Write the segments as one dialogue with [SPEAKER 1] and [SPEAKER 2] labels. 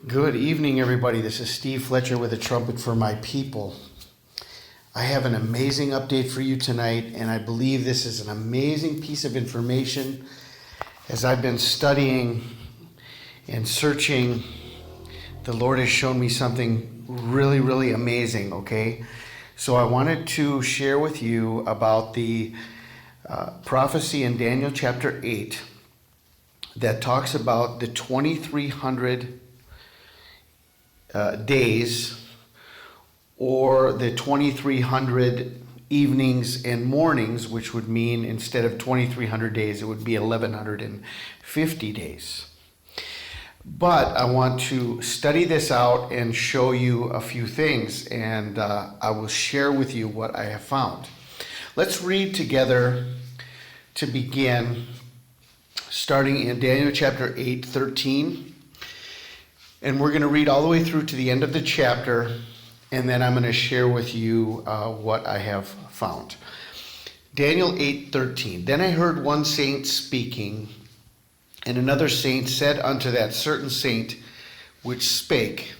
[SPEAKER 1] Good evening, everybody. This is Steve Fletcher with a trumpet for my people. I have an amazing update for you tonight, and I believe this is an amazing piece of information. As I've been studying and searching, the Lord has shown me something really amazing, okay? So I wanted to share with you about the prophecy in Daniel chapter 8 that talks about the 2,300 days, or the 2,300 evenings and mornings, which would mean instead of 2,300 days, it would be 1,150 days. But I want to study this out and show you a few things, and I will share with you what I have found. Let's read together to begin, starting in Daniel chapter 8:13. And we're going to read all the way through to the end of the chapter, and then I'm going to share with you what I have found. Daniel 8:13. Then I heard one saint speaking, and another saint said unto that certain saint which spake,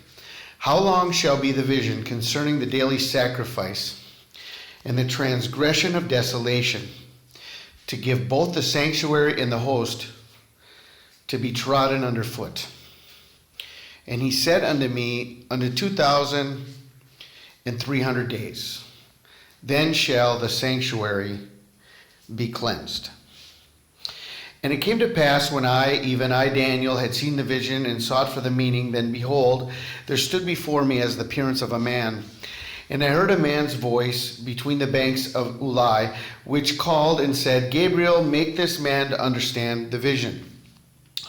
[SPEAKER 1] How long shall be the vision concerning the daily sacrifice and the transgression of desolation, to give both the sanctuary and the host to be trodden under foot? And he said unto me, unto 2,300 days, then shall the sanctuary be cleansed. And it came to pass, when I, even I, Daniel, had seen the vision and sought for the meaning, then behold, there stood before me as the appearance of a man. And I heard a man's voice between the banks of Ulai, which called and said, Gabriel, make this man to understand the vision.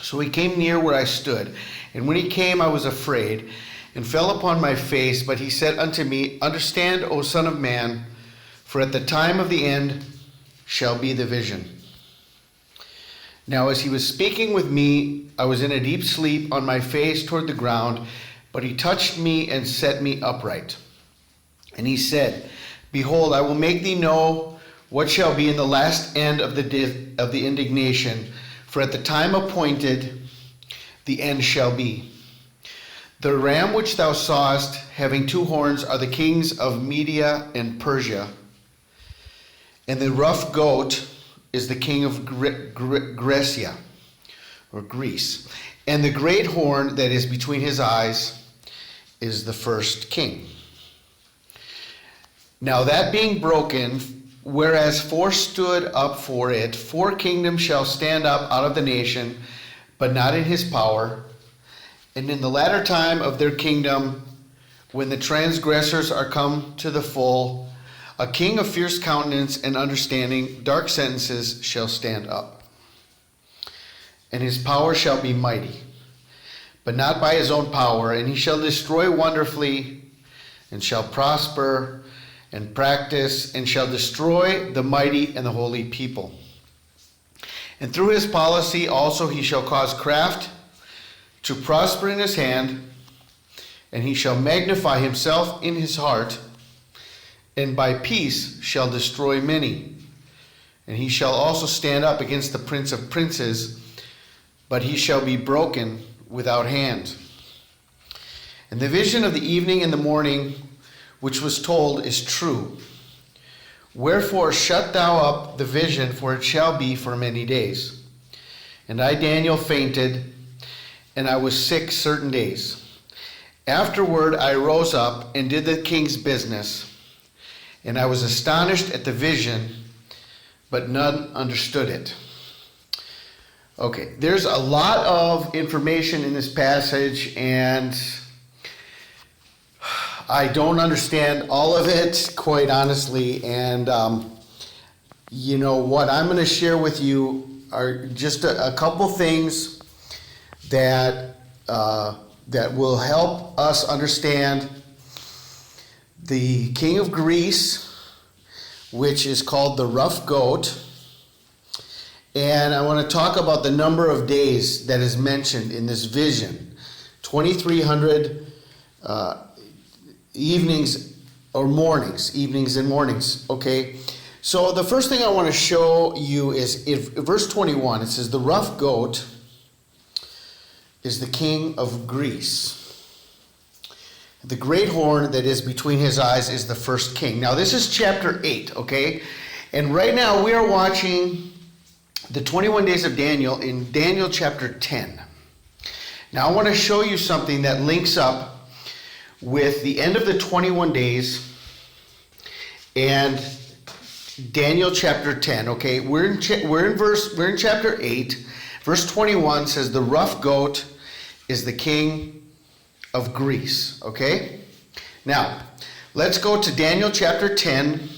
[SPEAKER 1] So he came near where I stood. And when he came, I was afraid, and fell upon my face. But he said unto me, Understand, O Son of Man, for at the time of the end shall be the vision. Now as he was speaking with me, I was in a deep sleep on my face toward the ground, but he touched me and set me upright. And he said, Behold, I will make thee know what shall be in the last end of the indignation, for at the time appointed the end shall be. The ram which thou sawest, having two horns, are the kings of Media and Persia. And the rough goat is the king of Grecia, or Greece. And the great horn that is between his eyes is the first king. Now that being broken, whereas four stood up for it, four kingdoms shall stand up out of the nation, but not in his power. And in the latter time of their kingdom, when the transgressors are come to the full, a king of fierce countenance and understanding, dark sentences, shall stand up. And his power shall be mighty, but not by his own power. And he shall destroy wonderfully, and shall prosper and practice, and shall destroy the mighty and the holy people. And through his policy also he shall cause craft to prosper in his hand, and he shall magnify himself in his heart, and by peace shall destroy many. And he shall also stand up against the prince of princes, but he shall be broken without hand. And the vision of the evening and the morning, which was told, is true. Wherefore shut thou up the vision, for it shall be for many days. And I, Daniel, fainted, and I was sick certain days. Afterward I rose up and did the king's business, and I was astonished at the vision, but none understood it. Okay, there's a lot of information in this passage, and I don't understand all of it, quite honestly, and you know what I'm going to share with you are just a couple things that will help us understand the king of Greece, which is called the rough goat, and I want to talk about the number of days that is mentioned in this vision, 2,300 evenings or mornings, evenings and mornings, okay? So the first thing I want to show you is in verse 21, it says, the rough goat is the king of Greece. The great horn that is between his eyes is the first king. Now this is chapter 8, okay? And right now we are watching the 21 days of Daniel in Daniel chapter 10. Now I want to show you something that links up with the end of the 21 days and Daniel chapter 10, okay? We're in chapter 8. Verse 21 says the rough goat is the king of Greece, okay? Now, let's go to Daniel chapter 10,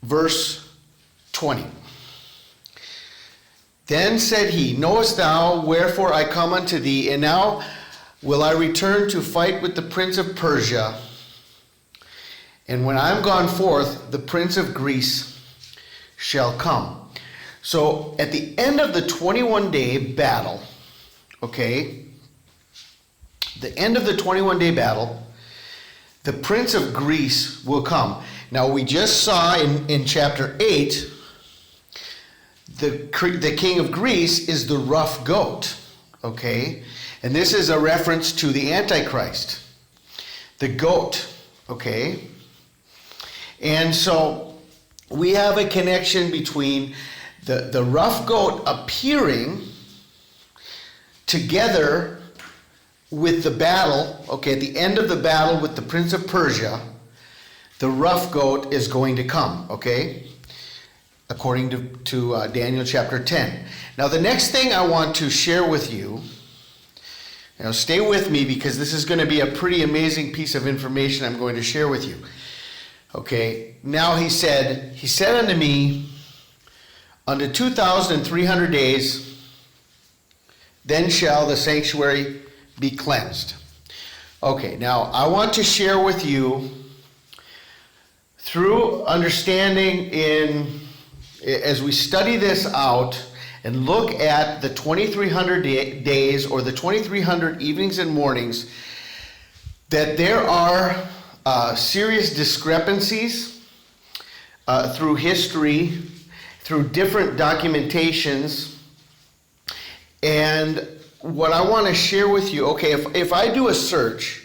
[SPEAKER 1] verse 20. Then said he, Knowest thou wherefore I come unto thee, and now will I return to fight with the prince of Persia. And when I am gone forth, the prince of Greece shall come. So at the end of the 21-day battle, okay, the end of the 21-day battle, the prince of Greece will come. Now we just saw in chapter 8, the king of Greece is the rough goat, okay? And this is a reference to the Antichrist, the goat, okay? And so we have a connection between the rough goat appearing together with the battle, okay, at the end of the battle with the prince of Persia, the rough goat is going to come, okay, according to Daniel chapter 10. Now the next thing I want to share with you, now stay with me because this is going to be a pretty amazing piece of information I'm going to share with you. Okay, now he said unto me, unto 2,300 days, then shall the sanctuary be cleansed. Okay, now I want to share with you through understanding as we study this out and look at the 2,300 days or the 2,300 evenings and mornings, that there are serious discrepancies through history, through different documentations, and what I want to share with you, okay, if I do a search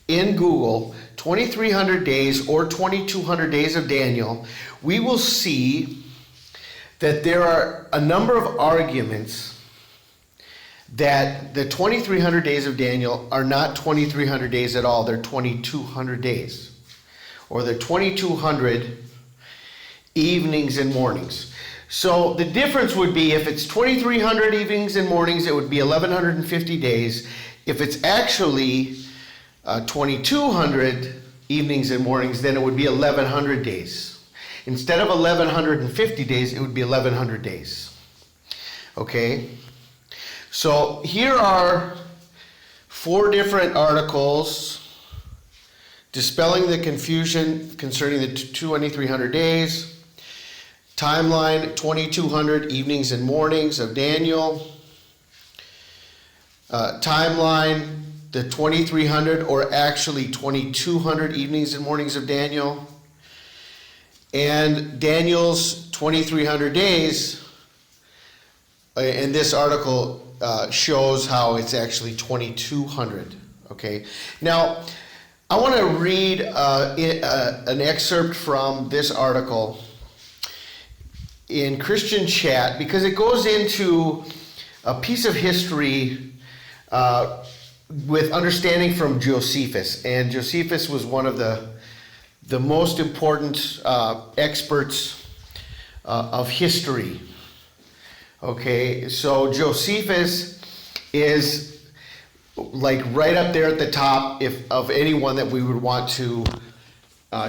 [SPEAKER 1] in Google, 2,300 days or 2,200 days of Daniel, we will see that there are a number of arguments that the 2,300 days of Daniel are not 2,300 days at all. They're 2,200 days. Or they're 2,200 evenings and mornings. So the difference would be if it's 2,300 evenings and mornings, it would be 1,150 days. If it's actually 2,200 evenings and mornings, then it would be 1,100 days. Instead of 1,150 days, it would be 1,100 days. Okay? So here are 4 different articles dispelling the confusion concerning the 2,300 days. Timeline, 2,200 evenings and mornings of Daniel. Timeline, the 2,300 or actually 2,200 evenings and mornings of Daniel. And Daniel's 2,300 days, and this article shows how it's actually 2,200. Okay. Now, I want to read an excerpt from this article in Christian Chat, because it goes into a piece of history with understanding from Josephus. And Josephus was one of the most important experts of history. Okay, so Josephus is like right up there at the top of anyone that we would want to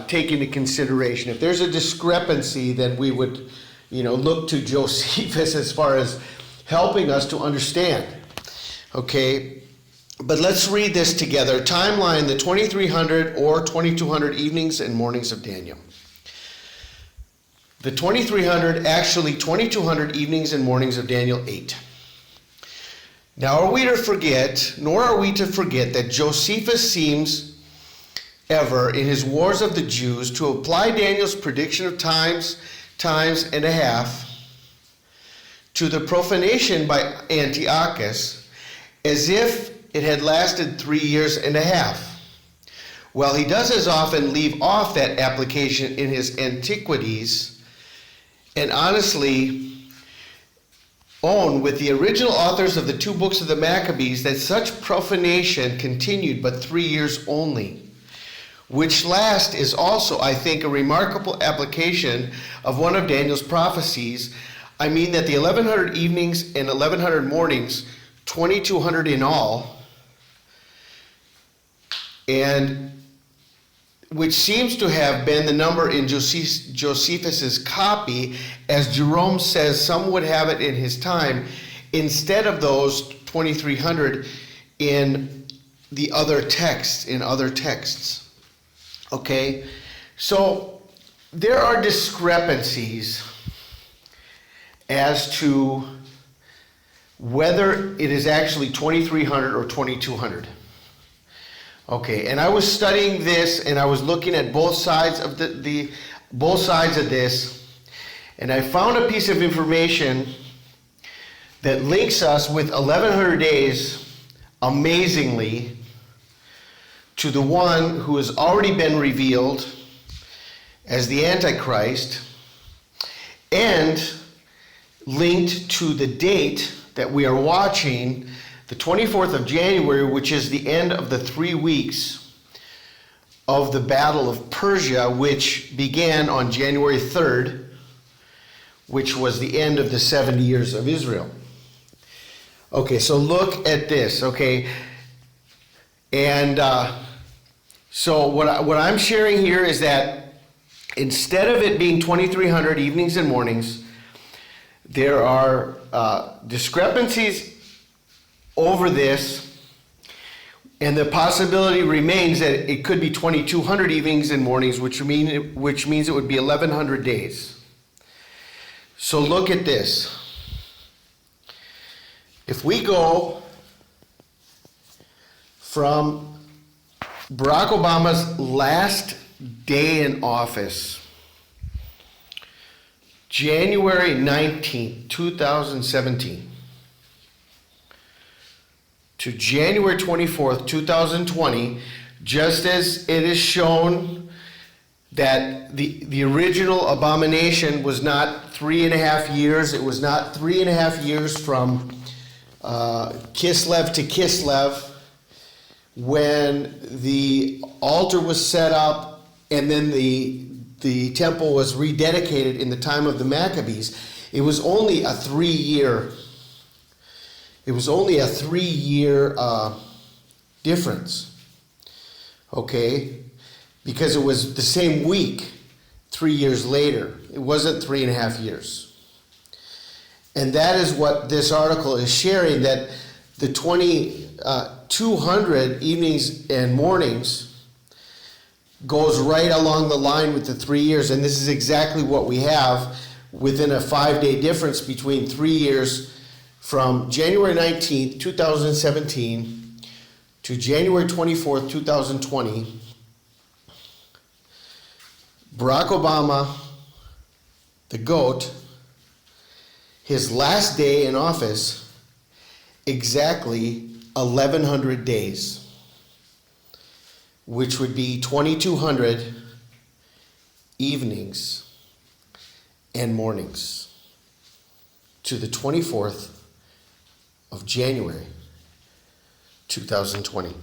[SPEAKER 1] take into consideration. If there's a discrepancy, then we would look to Josephus as far as helping us to understand. Okay, but let's read this together. Timeline, the 2,300 or 2,200 evenings and mornings of Daniel. The 2,300, actually 2,200 evenings and mornings of Daniel 8. Now are we to forget, nor are we to forget, that Josephus seems ever in his Wars of the Jews to apply Daniel's prediction of times and a half to the profanation by Antiochus as if it had lasted 3 years and a half. Well, he does as often leave off that application in his Antiquities, and honestly own with the original authors of the 2 books of the Maccabees that such profanation continued but 3 years only, which last is also, I think, a remarkable application of one of Daniel's prophecies. I mean that the 1100 evenings and 1100 mornings, 2200 in all, and which seems to have been the number in Josephus's copy, as Jerome says some would have it in his time, instead of those 2300 in the other texts, Okay, so there are discrepancies as to whether it is actually 2300 or 2200. Okay, and I was studying this, and I was looking at both sides of both sides of this, and I found a piece of information that links us with 1100 days, amazingly, to the one who has already been revealed as the Antichrist, and linked to the date that we are watching, the 24th of January, which is the end of the 3 weeks of the Battle of Persia, which began on January 3rd, which was the end of the 70 years of Israel. Okay, so look at this, okay? And so what I'm sharing here is that instead of it being 2300 evenings and mornings, there are discrepancies over this, and the possibility remains that it could be 2200 evenings and mornings, which means it would be 1100 days. So look at this. If we go from Barack Obama's last day in office, January 19th, 2017, to January 24th, 2020, just as it is shown that the original abomination was not 3.5 years, it was not 3.5 years from Kislev to Kislev, when the altar was set up and then the temple was rededicated in the time of the Maccabees. It was only a 3-year difference, okay? Because it was the same week 3 years later. It wasn't 3.5 years. And that is what this article is sharing, that the 200 evenings and mornings goes right along the line with the 3 years. And this is exactly what we have within a 5-day difference between 3 years from January 19th, 2017 to January 24th, 2020. Barack Obama, the GOAT, his last day in office, exactly 1100 days, which would be 2200 evenings and mornings to the 24th of January 2020.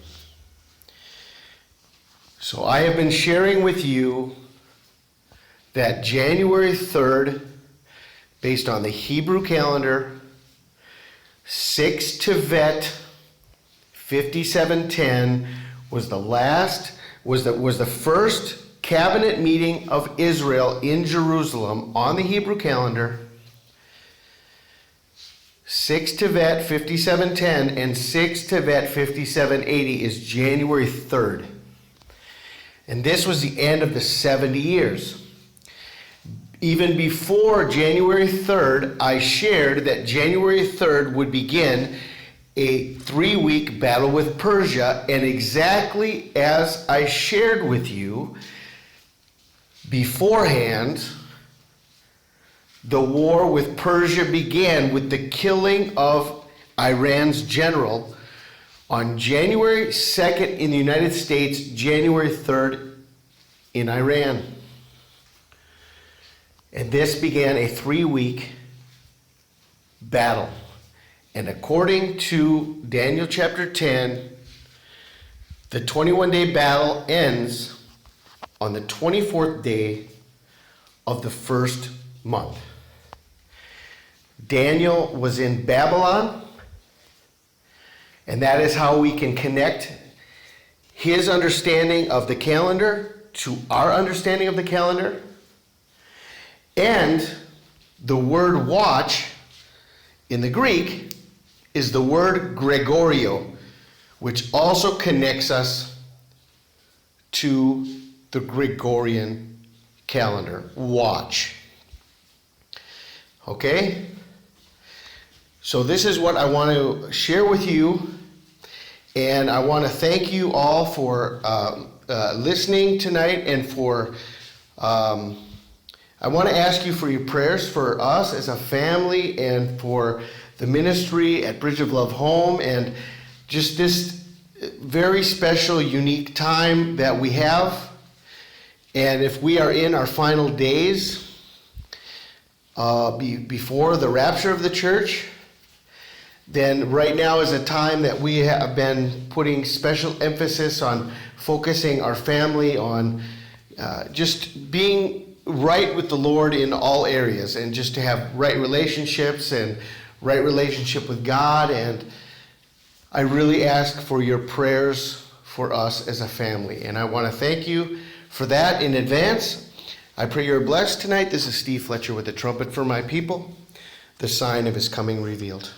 [SPEAKER 1] So I have been sharing with you that January 3rd, based on the Hebrew calendar, 6 Tevet 5710 was the first cabinet meeting of Israel in Jerusalem on the Hebrew calendar. 6 Tevet 5710 and 6 Tevet 5780 is January 3rd. And this was the end of the 70 years. Even before January 3rd, I shared that January 3rd would begin a 3-week battle with Persia, and exactly as I shared with you beforehand, the war with Persia began with the killing of Iran's general,
[SPEAKER 2] On January 2nd in the United States, January 3rd in Iran. And this began a 3-week battle. And according to Daniel chapter 10, the 21-day battle ends on the 24th day of the first month. Daniel was in Babylon, and that is how we can connect his understanding of the calendar to our understanding of the calendar. And the word watch in the Greek is the word Gregorio, which also connects us to the Gregorian calendar. Watch. Okay? So this is what I want to share with you, and I want to thank you all for listening tonight, and for I want to ask you for your prayers for us as a family and for the ministry at Bridge of Love Home, and just this very special, unique time that we have. And if we are in our final days before the rapture of the church, then right now is a time that we have been putting special emphasis on focusing our family on just being right with the Lord in all areas, and just to have right relationships and right relationship with God. And I really ask for your prayers for us as a family, and I want to thank you for that in advance. I pray you're blessed tonight. This is Steve Fletcher with the trumpet for my people, the sign of his coming revealed.